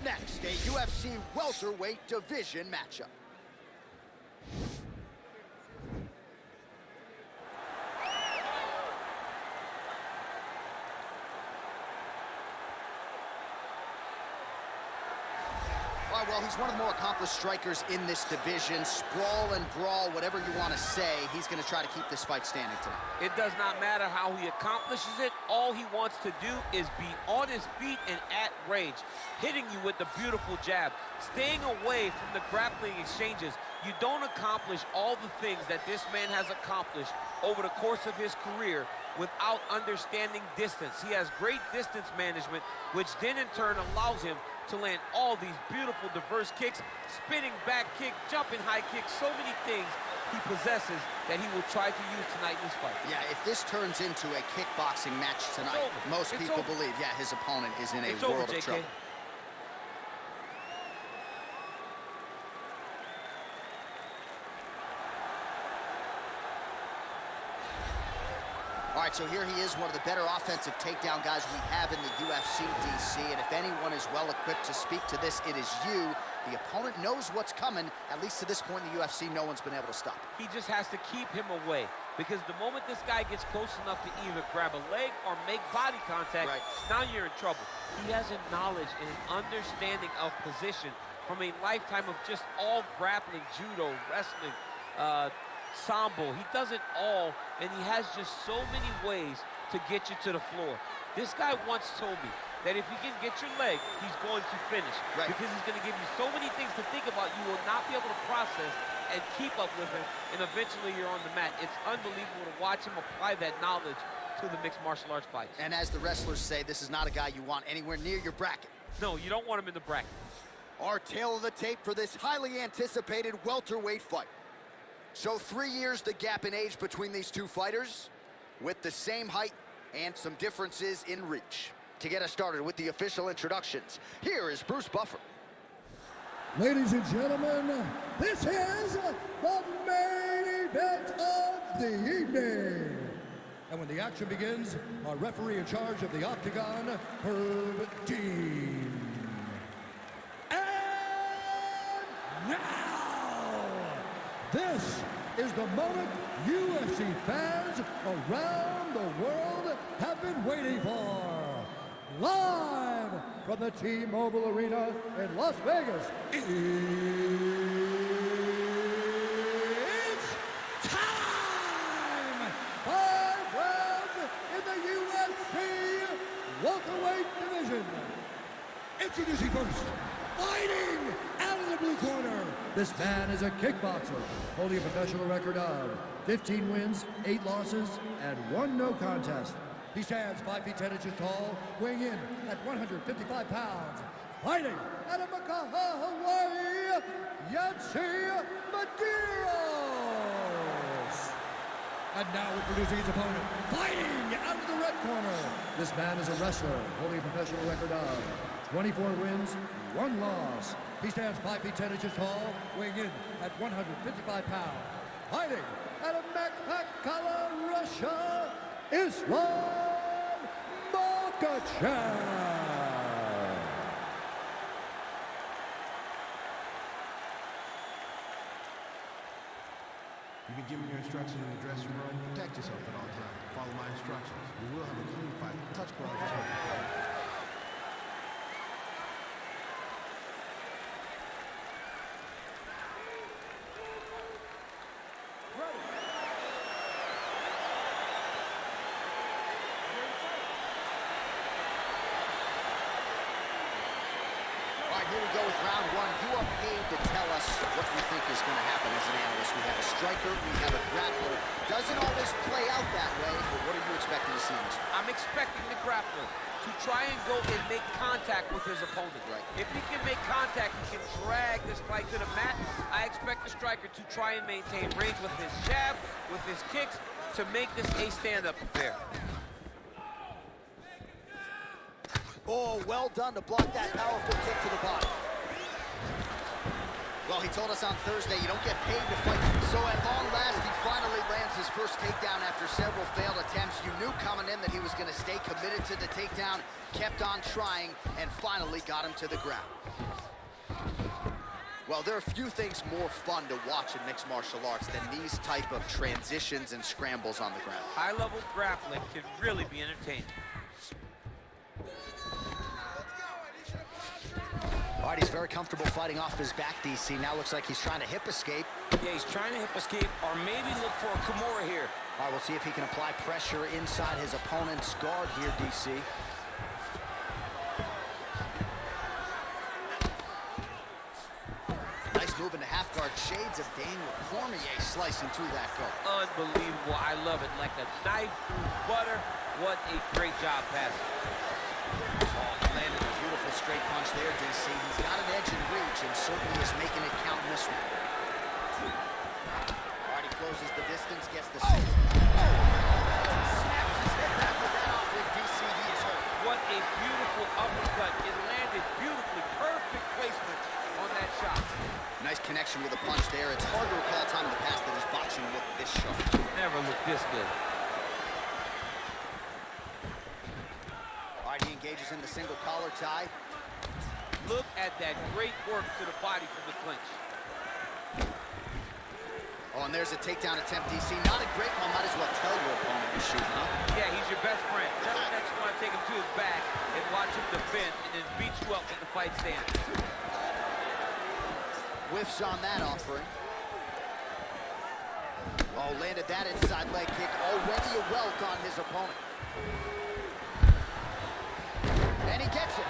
next, a UFC welterweight division matchup. Well, he's one of the more accomplished strikers in this division. Sprawl and brawl, whatever you want to say, he's going to try to keep this fight standing tonight. It does not matter how he accomplishes it. All he wants to do is be on his feet and at range, hitting you with the beautiful jab, staying away from the grappling exchanges. You don't accomplish all the things that this man has accomplished over the course of his career without understanding distance. He has great distance management, which then in turn allows him to land all these beautiful, diverse kicks, spinning back kick, jumping high kick, so many things he possesses that he will try to use tonight in this fight. Yeah, if this turns into a kickboxing match tonight, most people believe, yeah, his opponent is in a world of trouble. All right, so here he is, one of the better offensive takedown guys we have in the UFC, DC, and if anyone is well-equipped to speak to this, it is you. The opponent knows what's coming. At least to this point in the UFC, no one's been able to stop him. He just has to keep him away, because the moment this guy gets close enough to either grab a leg or make body contact, now you're in trouble. He has a knowledge and an understanding of position from a lifetime of just all grappling, judo, wrestling, sambo. He does it all, and he has just so many ways to get you to the floor. This guy once told me that if he can get your leg, he's going to finish. Because he's going to give you so many things to think about, you will not be able to process and keep up with him, and eventually you're on the mat. It's unbelievable to watch him apply that knowledge to the mixed martial arts fights. And as the wrestlers say, this is not a guy you want anywhere near your bracket. No, you don't want him in the bracket. Our tale of the tape for this highly anticipated welterweight fight. So 3 years the gap in age between these two fighters, with the same height and some differences in reach. To get us started with the official introductions, here is Bruce Buffer. Ladies and gentlemen, this is the main event of the evening. And when the action begins, our referee in charge of the Octagon, Herb Dean. And now, this is the moment UFC fans around the world have been waiting for. Live from the T-Mobile Arena in Las Vegas, it's time! 5 rounds in the UFC welterweight division. Introducing first, fighting out of the blue corner. This man is a kickboxer, holding a professional record of 15 wins, 8 losses, and 1 no contest. He stands 5 feet 10 inches tall, weighing in at 155 pounds. Fighting out of Makhachev, Yancy, Medeiros. And now introducing his opponent, fighting out of the red corner. This man is a wrestler, holding a professional record of 24 wins, 1 loss. He stands 5 feet 10 inches tall, weighing in at 155 pounds. Fighting out of Makhachev, Russia, Islam Makhachev. You've been given your instructions in the dressing room. Protect yourself at all times. Follow my instructions. We will have a clean fight. Touch gloves is what you fight. Here we go with round 1. You are paid to tell us what you think is going to happen as an analyst. We have a striker, we have a grappler. Doesn't always play out that way, but what are you expecting to see in this? I'm expecting the grappler to try and go and make contact with his opponent. If he can make contact, he can drag this fight to the mat. I expect the striker to try and maintain range with his jab, with his kicks, to make this a stand-up affair. Oh, well done to block that powerful kick to the body. Well, he told us on Thursday you don't get paid to fight. So at long last, he finally lands his first takedown after several failed attempts. You knew coming in that he was going to stay committed to the takedown, kept on trying, and finally got him to the ground. Well, there are few things more fun to watch in mixed martial arts than these type of transitions and scrambles on the ground. High-level grappling can really be entertaining. All right, he's very comfortable fighting off his back, DC. Now looks like he's trying to hip escape. Yeah, he's trying to hip escape or maybe look for a Kimura here. All right, we'll see if he can apply pressure inside his opponent's guard here, DC. Nice move into half guard. Shades of Daniel Cormier slicing through that guard. Unbelievable. I love it. Like a knife through butter. What a great job passing. Oh, he landed a beautiful straight punch there, DC. He's got an edge in reach and certainly is making it count in this one. All right, he closes the distance, gets the... Snaps his head back with that offering, DC. He is hurt. What a beautiful uppercut. It landed beautifully. Perfect placement on that shot. Nice connection with a punch there. It's hard to recall a time in the past that his boxing looked this sharp. Never looked this good. All right, he engages in the single collar tie. Look at that great work to the body from the clinch. Oh, and there's a takedown attempt, DC. Not a great one. Might as well tell your opponent to shoot, huh? Yeah, he's your best friend. Tell him that you want to take him to his back and watch him defend and then beat you up when the fight stands. Whiffs on that offering. Oh, landed that inside leg kick. Already a welt on his opponent. And he gets it.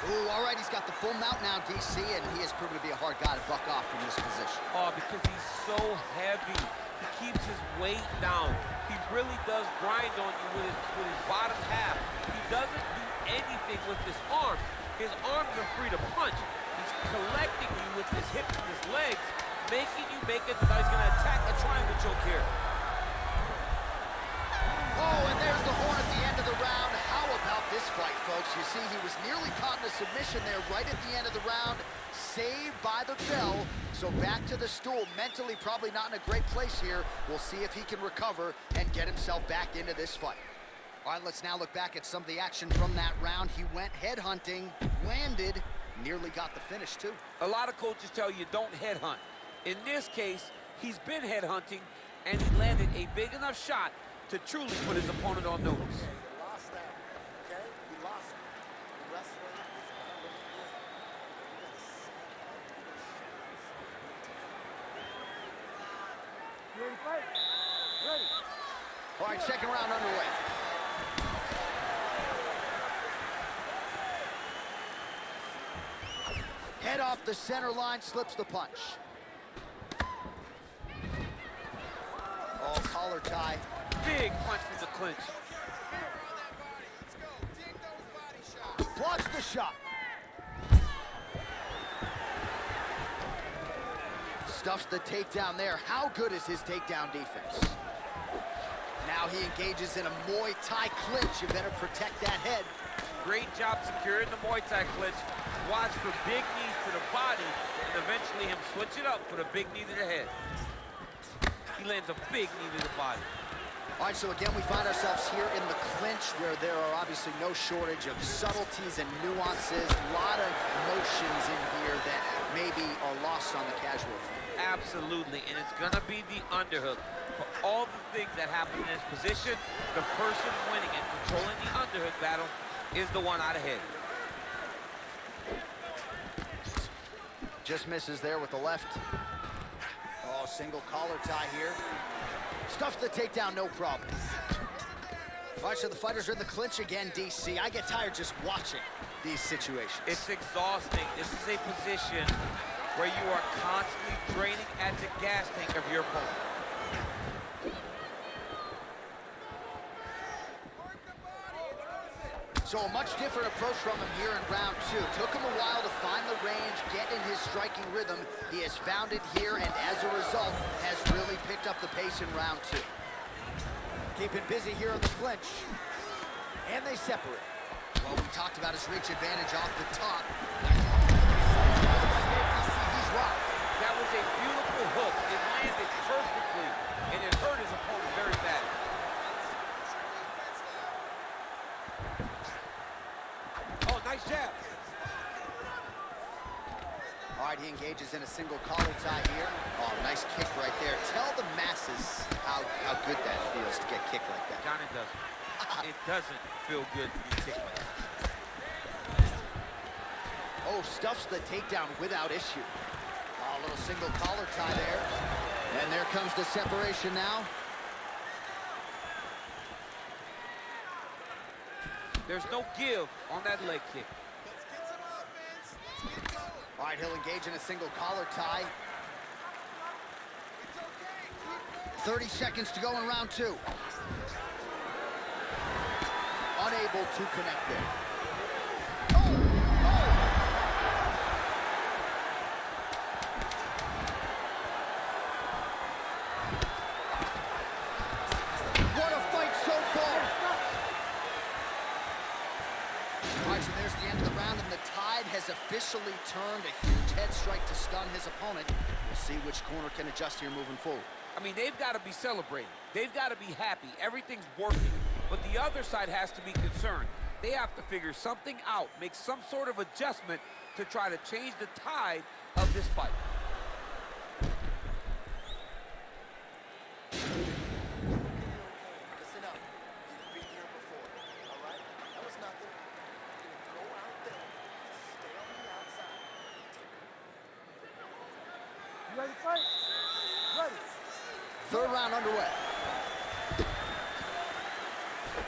Ooh, all right, he's got the full mount now, DC, and he has proven to be a hard guy to buck off from this position. Oh, because he's so heavy. He keeps his weight down. He really does grind on you with his bottom half. He doesn't do anything with his arms. His arms are free to punch. He's collecting you with his hips and his legs, making you make it that he's going to attack a triangle choke here. Oh, and there's the horn at the end of the round. How about this fight, folks? You see, he was nearly caught in a submission there right at the end of the round. Saved by the bell. So back to the stool. Mentally probably not in a great place here. We'll see if he can recover and get himself back into this fight. All right, let's now look back at some of the action from that round. He went headhunting, landed, nearly got the finish, too. A lot of coaches tell you don't headhunt. In this case, he's been headhunting, and he landed a big enough shot to truly put his opponent on notice. He lost that, okay? He lost it. The wrestling is You ready to fight? Ready. All right, second round underway. Head off the center line, slips the punch. Oh, collar tie. Big punch from the clinch. Blocks the shot. Stuffs the takedown there. How good is his takedown defense? Now he engages in a Muay Thai clinch. You better protect that head. Great job securing the Muay Thai clinch. Watch for big knees to the body, and eventually him switch it up with a big knee to the head. He lands a big knee to the body. All right, so again, we find ourselves here in the clinch where there are obviously no shortage of subtleties and nuances. A lot of motions in here that maybe are lost on the casual fan. Absolutely, and it's gonna be the underhook. For all the things that happen in this position, the person winning and controlling the underhook battle is the one out ahead. Just misses there with the left. Oh, single collar tie here. Stuffs the takedown, no problem. All right, so the fighters are in the clinch again, DC. I get tired just watching these situations. It's exhausting. This is a position where you are constantly draining at the gas tank of your opponent. So a much different approach from him here in round two. Took him a while to find the range, get in his striking rhythm. He has found it here, and as a result, has really picked up the pace in round two. Keeping busy here in the clinch. And they separate. Well, we talked about his reach advantage off the top. He's rocked. That was a beautiful hook. It landed perfectly, and it hurt his opponent very bad. Oh, nice jab. All right, he engages in a single collar tie here. Oh, nice kick right there. Tell the masses how good that feels to get kicked like that. John, it doesn't. It doesn't feel good to be kicked like that. Oh, stuffs the takedown without issue. Oh, a little single collar tie there. And there comes the separation now. There's no give on that leg kick. All right, he'll engage in a single collar tie. 30 seconds to go in round 2. Unable to connect there. What a fight so far! All right, so there's the end of the round, and the tide has officially turned. A huge head strike to stun his opponent. We'll see which corner can adjust here moving forward. I mean, they've got to be celebrating. They've got to be happy. Everything's working. But the other side has to be concerned. They have to figure something out, make some sort of adjustment to try to change the tide of this fight. Listen up. You've been here before, all right? That was nothing. Go out there. Stay on the outside. You ready to fight? Ready. Third round underway.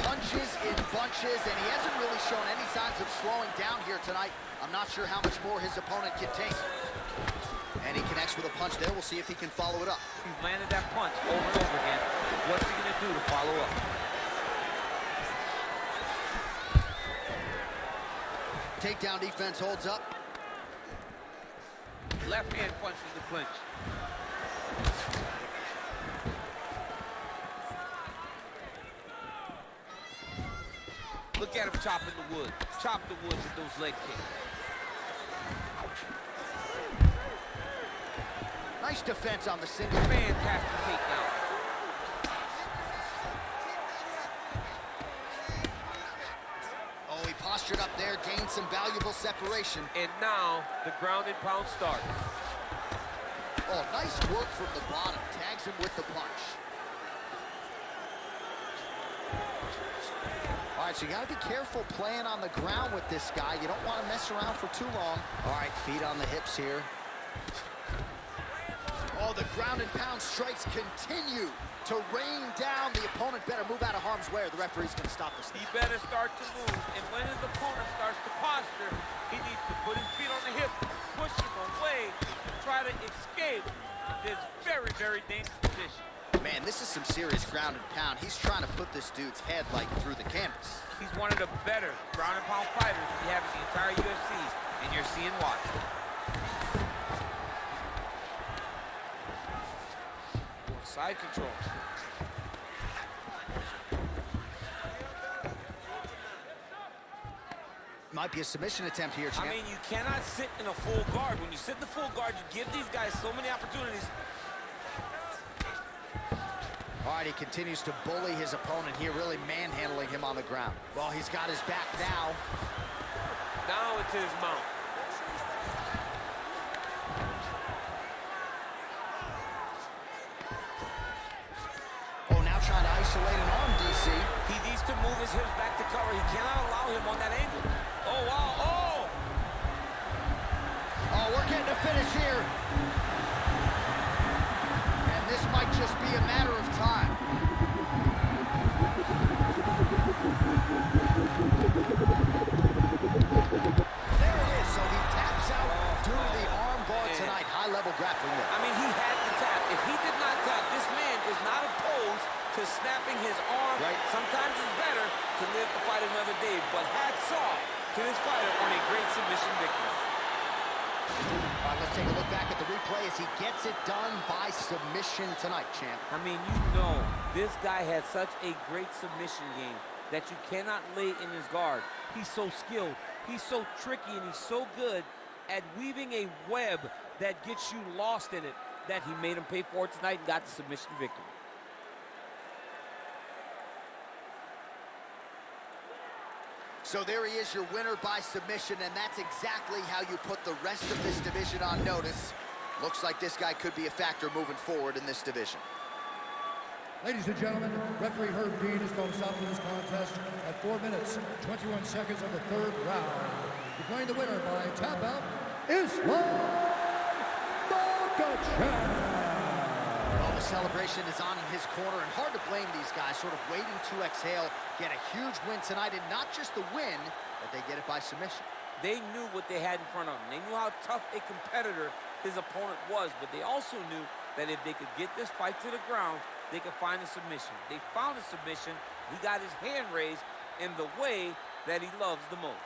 Punches in bunches, and he hasn't really shown any signs of slowing down here tonight. I'm not sure how much more his opponent can take. And he connects with a punch there. We'll see if he can follow it up. He's landed that punch over and over again. What's he going to do to follow up? Takedown defense holds up. Left hand punch in the clinch. Look at him chopping the wood. Chop the wood with those leg kicks. Nice defense on the single. Fantastic takedown. Oh, he postured up there, gained some valuable separation. And now the ground and pound starts. Oh, nice work from the bottom. Tags him with the punch. All right, so you got to be careful playing on the ground with this guy. You don't want to mess around for too long. All right, feet on the hips here. Oh, the ground and pound strikes continue to rain down. The opponent better move out of harm's way or the referee's going to stop this thing. He better start to move, and when his opponent starts to posture, he needs to put his feet on the hip, push him away, try to escape this very, very dangerous position. Man, this is some serious ground and pound. He's trying to put this dude's head like through the canvas. He's one of the better ground and pound fighters we have in the entire UFC, and you're seeing why. Side control. Might be a submission attempt here, champ. I mean, you cannot sit in a full guard. When you sit in the full guard, you give these guys so many opportunities. All right, he continues to bully his opponent here, really manhandling him on the ground. Well, he's got his back now. Now into his mount. Oh, now trying to isolate an arm, DC. He needs to move his hips back to cover. He cannot allow him on that angle. Oh, wow. Oh! Oh, we're getting a finish here. And this might just be a matter of time. There it is. So he taps out due to the arm bar tonight. High-level grappling there. I mean, he had to tap. If he did not tap, this man is not opposed to snapping his arm. Right. Sometimes it's better to live to fight another day. But hats off to this fighter on a great submission victory. All right, let's take a look back at the replay as he gets it done by submission tonight, champ. I mean, you know, this guy had such a great submission game. that you cannot lay in his guard. He's so skilled, he's so tricky, and he's so good at weaving a web that gets you lost in it that he made him pay for it tonight and got the submission victory. So there he is, your winner by submission, and that's exactly how you put the rest of this division on notice. Looks like this guy could be a factor moving forward in this division. Ladies and gentlemen, referee Herb Dean is going to stop this contest at 4 minutes, 21 seconds of the third round. Declaring the winner by tap out, Makhachev. Well, the celebration is on in his corner, and hard to blame these guys, sort of waiting to exhale, get a huge win tonight, and not just the win, but they get it by submission. They knew what they had in front of them. They knew how tough a competitor his opponent was, but they also knew that if they could get this fight to the ground, they could find a submission. They found a submission. He got his hand raised in the way that he loves the most.